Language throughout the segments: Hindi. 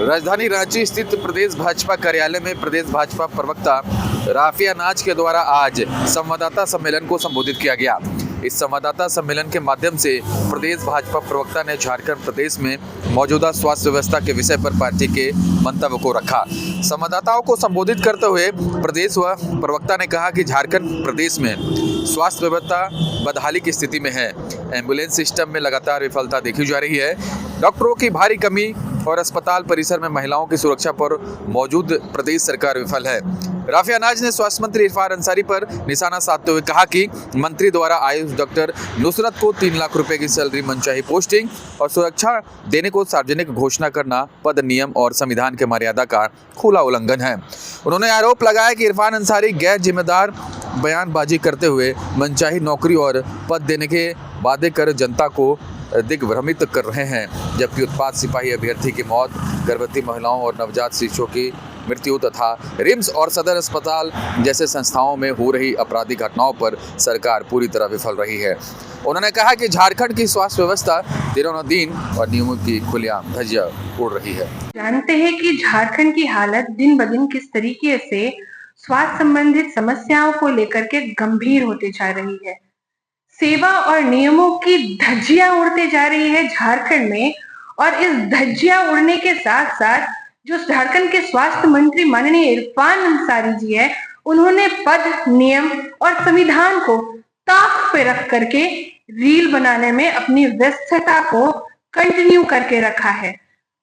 राजधानी रांची स्थित प्रदेश भाजपा कार्यालय में प्रदेश भाजपा प्रवक्ता राफिया नाज के द्वारा आज संवाददाता सम्मेलन को संबोधित किया गया। इस संवाददाता सम्मेलन के माध्यम से प्रदेश भाजपा प्रवक्ता ने झारखंड प्रदेश में मौजूदा स्वास्थ्य व्यवस्था के विषय पर पार्टी के मंतव्य को रखा। संवाददाताओं को संबोधित करते हुए प्रदेश व प्रवक्ता ने कहा कि झारखंड प्रदेश में स्वास्थ्य व्यवस्था बदहाली की स्थिति में है। एम्बुलेंस सिस्टम में लगातार विफलता देखी जा रही है। डॉक्टरों की भारी कमी और अस्पताल परिसर में महिलाओं की सुरक्षा पर मौजूद प्रदेश सरकार विफल है। राफिया नाज ने स्वास्थ्य मंत्री इरफान अंसारी पर निशाना साधते हुए कहा कि मंत्री द्वारा आयुष डॉक्टर नुसरत को 3 लाख रुपए की सैलरी, मनचाही पोस्टिंग और सुरक्षा देने को सार्वजनिक घोषणा करना पद नियम और संविधान के मर्यादा का खुला उल्लंघन है। उन्होंने आरोप लगाया कि इरफान अंसारी गैर जिम्मेदार बयानबाजी करते हुए मनचाही नौकरी और पद देने के वादे कर जनता को दिग्भ्रमित कर रहे हैं, जबकि उत्पाद सिपाही अभ्यर्थी की मौत, गर्भवती महिलाओं और नवजात शिशुओं की मृत्यु तथा रिम्स और सदर अस्पताल जैसे संस्थाओं में हो रही आपराधिक घटनाओं पर सरकार पूरी तरह विफल रही है। उन्होंने कहा कि झारखंड की स्वास्थ्य व्यवस्था दिनों-दिन और नियमों की खुलेआम धज्जियां उड़ रही है। जानते हैं कि झारखंड की हालत दिन ब दिन किस तरीके से स्वास्थ्य संबंधित समस्याओं को लेकर के गंभीर होते जा रही है। सेवा और नियमों की धज्जियां उड़ते जा रही है झारखंड में, और इस धज्जियां उड़ने के साथ साथ जो झारखंड के स्वास्थ्य मंत्री माननीय इरफान अंसारी जी है, उन्होंने पद, नियम और संविधान को ताक पे रख करके रील बनाने में अपनी व्यस्तता को कंटिन्यू करके रखा है।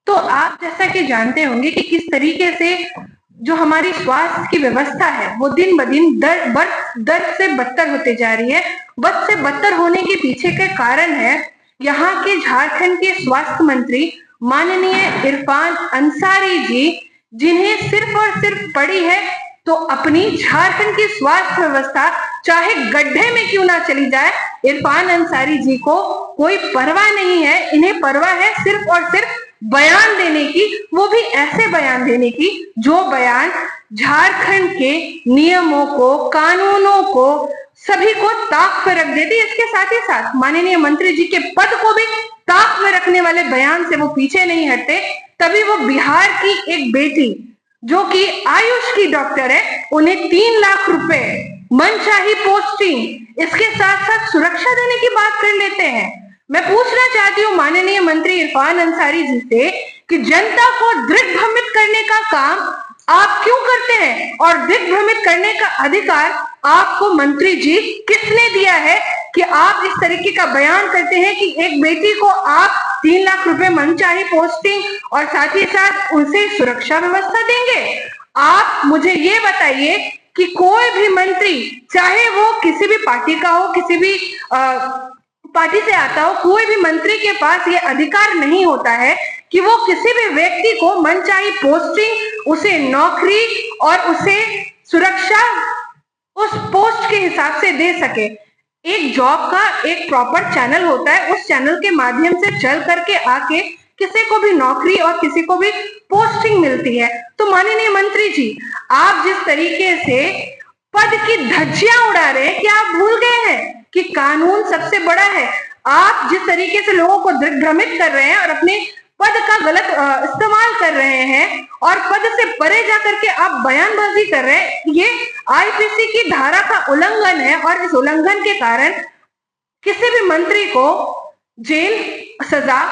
तो आप जैसा कि जानते होंगे कि किस तरीके से जो हमारी स्वास्थ्य की व्यवस्था है वो दिन ब दिन दर से बदतर होते जा रही है। बद से बदतर होने के पीछे के कारण है यहाँ के झारखंड के स्वास्थ्य मंत्री माननीय इरफान अंसारी जी, जिन्हें सिर्फ और सिर्फ पड़ी है तो अपनी झारखंड की स्वास्थ्य व्यवस्था चाहे गड्ढे में क्यों ना चली जाए, इरफान अंसारी जी को कोई परवाह नहीं है। इन्हें परवाह है सिर्फ और सिर्फ बयान देने की, वो भी ऐसे बयान देने की जो बयान झारखंड के नियमों को, कानूनों को, सभी को ताक पर रख देती। इसके साथ ही साथ माननीय मंत्री जी के पद को भी ताक में रखने वाले बयान से वो पीछे नहीं हटते। तभी वो बिहार की एक बेटी जो कि आयुष की डॉक्टर है, उन्हें 3 लाख रुपए, मनचाही पोस्टिंग, इसके साथ साथ सुरक्षा देने की बात कर लेते हैं। मैं पूछना चाहती हूँ माननीय मंत्री इरफान अंसारी जी से कि जनता को दिग्भ्रमित करने का काम आप क्यों करते हैं, और दिग्भ्रमित करने का अधिकार आपको मंत्री जी किसने दिया है कि आप इस तरीके का बयान करते हैं कि एक बेटी को आप 3 लाख रुपए मनचाही पोस्टिंग और साथ ही साथ उनसे सुरक्षा व्यवस्था देंगे। आप मुझे ये बताइए कि कोई भी मंत्री, चाहे वो किसी भी पार्टी का हो, किसी भी पार्टी से आता हो, कोई भी मंत्री के पास ये अधिकार नहीं होता है कि वो किसी भी व्यक्ति को मनचाही पोस्टिंग, उसे नौकरी और उसे सुरक्षा उस पोस्ट के हिसाब से दे सके। एक जॉब का एक प्रॉपर चैनल होता है, उस चैनल के माध्यम से चल करके आके किसी को भी नौकरी और किसी को भी पोस्टिंग मिलती है। तो माननीय मंत्री जी, आप जिस तरीके से पद की धज्जियां उड़ा रहे हैं, क्या आप भूल गए हैं कि कानून सबसे बड़ा है? आप जिस तरीके से लोगों को दिग्भ्रमित कर रहे हैं और अपने पद का गलत इस्तेमाल कर रहे हैं और पद से परे जाकर के आप बयानबाजी कर रहे हैं, ये आईपीसी की धारा का उल्लंघन है, और इस उल्लंघन के कारण किसी भी मंत्री को जेल, सजा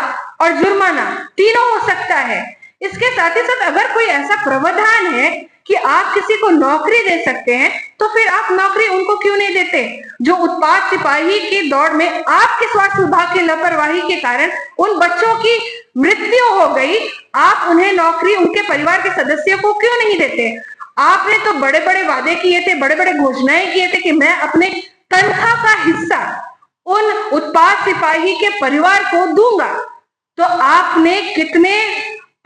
और जुर्माना तीनों हो सकता है। इसके साथ ही साथ अगर कोई ऐसा प्रावधान है कि आप किसी को नौकरी दे सकते हैं, तो फिर आप नौकरी उनको क्यों नहीं देते? जो उत्पाद सिपाही की दौड़ में आपके स्वास्थ्य विभाग की लापरवाही के कारण उन बच्चों की मृत्यु हो गई, आप उन्हें नौकरी, उनके परिवार के सदस्यों को क्यों नहीं देते? आपने तो बड़े बड़े वादे किए थे, बड़े बड़े घोषणाएं किए थे कि मैं अपने तनख्वाह का हिस्सा उन उत्पाद सिपाही के परिवार को दूंगा। तो आपने कितने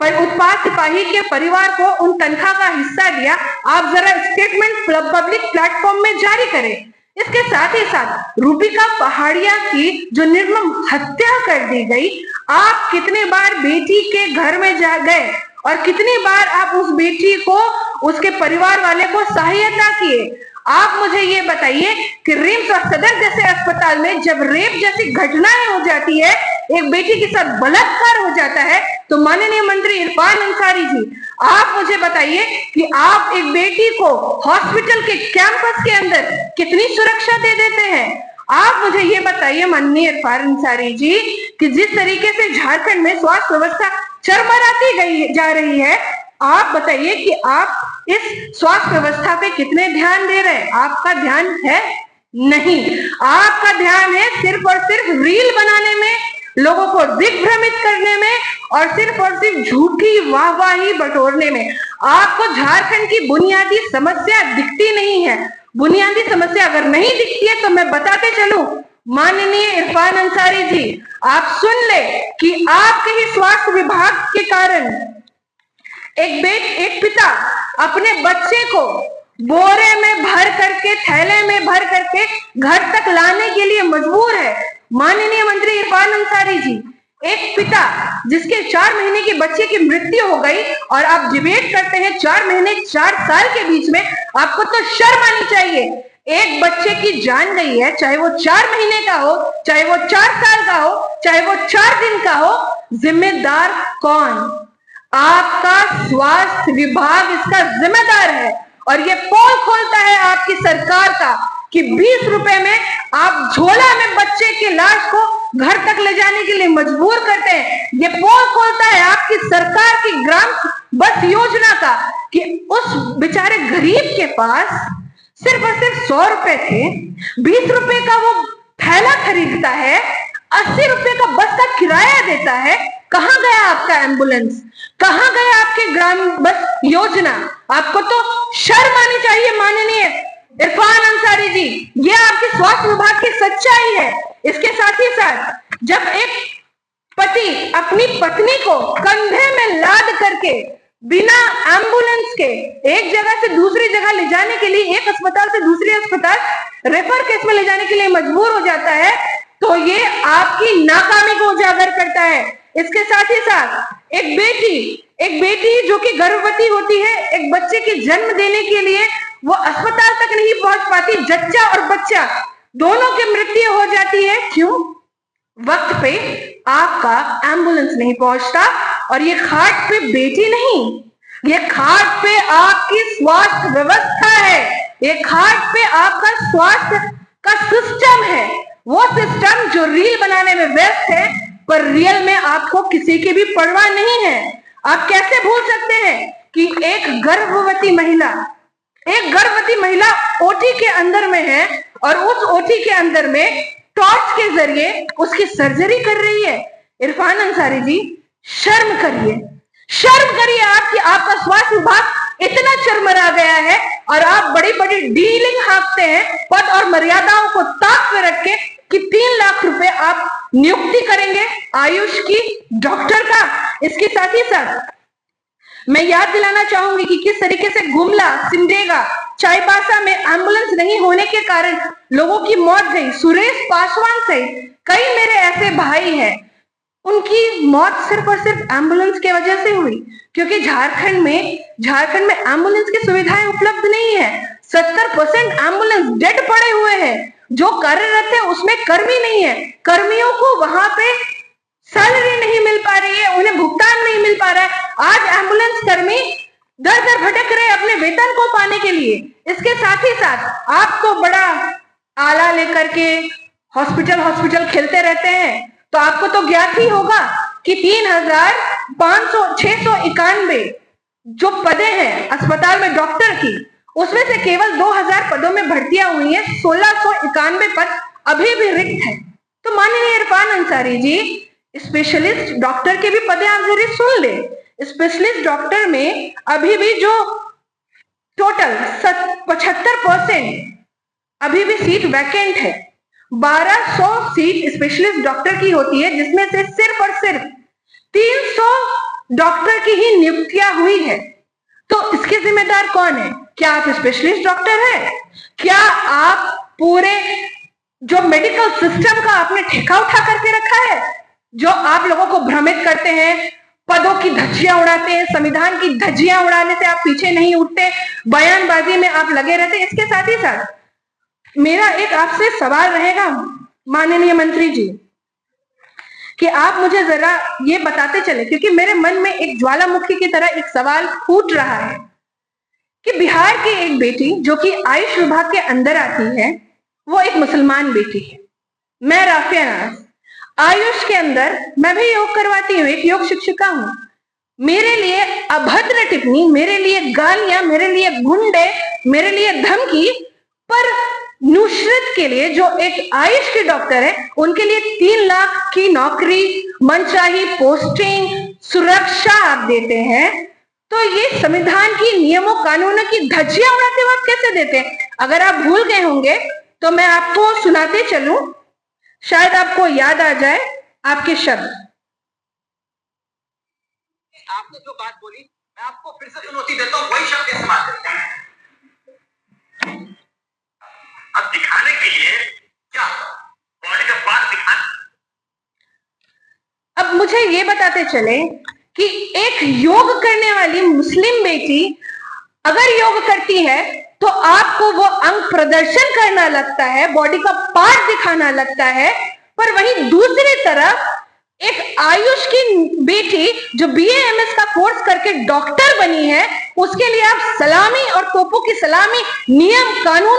उत्पाद सिपाही के परिवार को उन तनख्वाह का हिस्सा दिया? आप जरा स्टेटमेंट पब्लिक प्लेटफॉर्म में जारी करें। इसके साथ ही साथ रूबिका पहाड़िया की जो निर्मम हत्या कर दी गई, आप कितने बार बेटी के घर में जा गए और कितनी बार आप उस बेटी को, उसके परिवार वाले को सहायता किए? आप मुझे ये बताइए कि रिम्स और सदर जैसे अस्पताल में जब रेप जैसी घटनाएं हो जाती है, एक बेटी के साथ बलात्कार हो जाता है, तो माननीय मंत्री इरफान अंसारी जी, आप मुझे बताइए कि आप एक बेटी को हॉस्पिटल के कैंपस के अंदर कितनी सुरक्षा दे देते हैं। आप मुझे ये बताइए माननीय इरफान अंसारी जी कि जिस तरीके से झारखंड में स्वास्थ्य व्यवस्था चरमराती जा रही है, आप बताइए कि आप इस स्वास्थ्य व्यवस्था पे कितने ध्यान दे रहे हैं। आपका ध्यान है नहीं, आपका ध्यान है सिर्फ और सिर्फ रील बनाने में, लोगों को दिग्भ्रमित करने में और सिर्फ झूठी वाहवाही बटोरने में। आपको झारखंड की बुनियादी समस्या दिखती नहीं है। बुनियादी समस्या अगर नहीं दिखती है तो मैं बताते चलूं, माननीय इरफान अंसारी जी, आप सुन ले कि आपके ही स्वास्थ्य विभाग के कारण एक पिता अपने बच्चे को बोरे में भर करके, थैले में भर करके घर तक लाने के लिए मजबूर है। माननीय मंत्री इरफान अंसारी जी, एक पिता जिसके 4 महीने के बच्चे की मृत्यु हो गई और आप डिबेट करते हैं 4 महीने 4 साल के बीच में, आपको तो शर्म आनी चाहिए। एक बच्चे की जान गई है, चाहे वो 4 महीने का हो, चाहे वो 4 साल का हो, चाहे वो 4 दिन का हो, जिम्मेदार कौन? आपका स्वास्थ्य विभाग इसका जिम्मेदार है। और ये पोल खोलता है आपकी सरकार का कि 20 रुपए में आप झोला में बच्चे की लाश को घर तक ले जाने के लिए मजबूर करते हैं। ये पोल खोलता है आपकी सरकार की ग्राम बस योजना का कि उस बेचारे गरीब के पास सिर्फ और सिर्फ 100 रुपए थे, 20 रुपए का वो थैला खरीदता है, 80 रुपए का बस का किराया देता है। कहां गया आपका एम्बुलेंस? कहां गया आपके ग्राम बस योजना? आपको तो शर्म आनी चाहिए माननीय इरफान अंसारी जी। ये आपके स्वास्थ्य विभाग की सच्चाई है। इसके साथ ही साथ जब एक पति अपनी पत्नी को कंधे में लाद करके बिना एम्बुलेंस के एक जगह से दूसरी जगह ले जाने के लिए, एक अस्पताल से दूसरे अस्पताल रेफर केस में ले जाने के लिए मजबूर हो जाता है, तो ये आपकी नाकामी को उजागर करता है। इसके साथ ही साथ एक बेटी जो कि गर्भवती होती है, एक बच्चे के जन्म देने के लिए वो अस्पताल तक नहीं पहुंच पाती, जच्चा और बच्चा दोनों की मृत्यु हो जाती है। क्यों? वक्त पे आपका एम्बुलेंस नहीं पहुंचता। और ये खाट पे बेटी नहीं, ये खाट पे आपकी स्वास्थ्य व्यवस्था है, ये खाट पे आपका स्वास्थ्य का सिस्टम है। वो सिस्टम जो रील बनाने में व्यस्त है, पर रियल में आपको किसी की भी परवाह नहीं है। आप कैसे भूल सकते हैं कि एक गर्भवती महिला ओटी के अंदर में है और उस ओटी के अंदर में टॉर्च के जरिए उसकी सर्जरी कर रही है। इरफान अंसारी जी, शर्म करिए आप कि आपका स्वास्थ्य विभाग इतना चरमरा गया है और आप बड़ी बड़ी डीलिंग हाँकते हैं, पद और मर्यादाओं को ताक पे रख के कि 3 लाख रुपए आप नियुक्ति करेंगे आयुष की डॉक्टर का। इसके साथ ही साथ मैं याद दिलाना चाहूंगी कि किस तरीके से गुमला, सिमडेगा, चाईबासा में एम्बुलेंस नहीं होने के कारण लोगों की मौत गई। सुरेश पासवान से कई मेरे ऐसे भाई हैं, उनकी मौत सिर्फ और सिर्फ एम्बुलेंस की वजह से हुई, क्योंकि झारखंड में एम्बुलेंस की सुविधाएं उपलब्ध नहीं है। 70% एम्बुलेंस डेड पड़े हुए हैं, जो कार्यरत है उसमें कर्मी नहीं है, कर्मियों को वहां पे सैलरी नहीं मिल पा रही है, उन्हें भुगतान नहीं मिल पा रहा है। आज एम्बुलेंस कर्मी दर दर भटक रहे अपने वेतन को पाने के लिए। इसके साथ ही साथ आप तो बड़ा आला लेकर के हॉस्पिटल खेलते रहते हैं, तो आपको तो ज्ञात ही होगा कि 3,691 जो पदें हैं अस्पताल में डॉक्टर की, उसमें से केवल 2,000 पदों में भर्तियां हुई हैं, 1691 पद अभी भी रिक्त हैं। तो माननीय इरफान अंसारी जी, स्पेशलिस्ट डॉक्टर के भी पदें आप जरूर सुन ले। स्पेशलिस्ट डॉक्टर में अभी भी जो टोटल 75% अभी भी सीट वैकेंट है। 1200 सीट स्पेशलिस्ट डॉक्टर की होती है, जिसमें से सिर्फ और सिर्फ 300 डॉक्टर की ही नियुक्तियां हुई है। तो इसके जिम्मेदार कौन है? क्या आप स्पेशलिस्ट डॉक्टर हैं? क्या आप पूरे जो मेडिकल सिस्टम का आपने ठेका उठा करके रखा है, जो आप लोगों को भ्रमित करते हैं, पदों की धज्जियां उड़ाते हैं, संविधान की धज्जियां उड़ाने से आप पीछे नहीं उठते, बयानबाजी में आप लगे रहते हैं। इसके साथ ही साथ मेरा एक आपसे सवाल रहेगा माननीय मंत्री जी, कि आप मुझे जरा ये बताते चले, क्योंकि मेरे मन में एक ज्वालामुखी की तरह एक सवाल फूट रहा है कि बिहार की एक बेटी जो कि आयुष विभाग के अंदर आती है, वो एक मुसलमान बेटी है। मैं राफिया नाज आयुष के अंदर मैं भी योग करवाती हूँ, एक योग शिक्षिका हूँ। मेरे लिए अभद्र टिप्पणी, मेरे लिए गालियां, मेरे लिए गुंडे, मेरे लिए धमकी, पर नुसरत के लिए जो एक आयुष के डॉक्टर है, उनके लिए 3 लाख की नौकरी, मनचाही पोस्टिंग, सुरक्षा आप देते हैं, तो ये संविधान की नियमों कानूनों की धज्जियां उड़ाते हुए आप कैसे देते हैं? अगर आप भूल गए होंगे तो मैं आपको सुनाते चलूं, शायद आपको याद आ जाए आपके शब्द। आपने जो बात बोली मैं आपको फिर से चुनौती देता हूं, वही शब्द इस्तेमाल करते हैं। अब दिखाने के लिए क्या बॉडी का पार्ट दिखाना। अब मुझे ये बताते चले कि एक योग करने वाली मुस्लिम बेटी अगर योग करती है तो आपको वो अंग प्रदर्शन करना लगता है, बॉडी का पार्ट दिखाना लगता है, पर वहीं दूसरी तरफ एक आयुष की बेटी जो BAMS का कोर्स करके डॉक्टर बनी है, उसके लिए आप सलामी और तोपों की सलामी, नियम कानून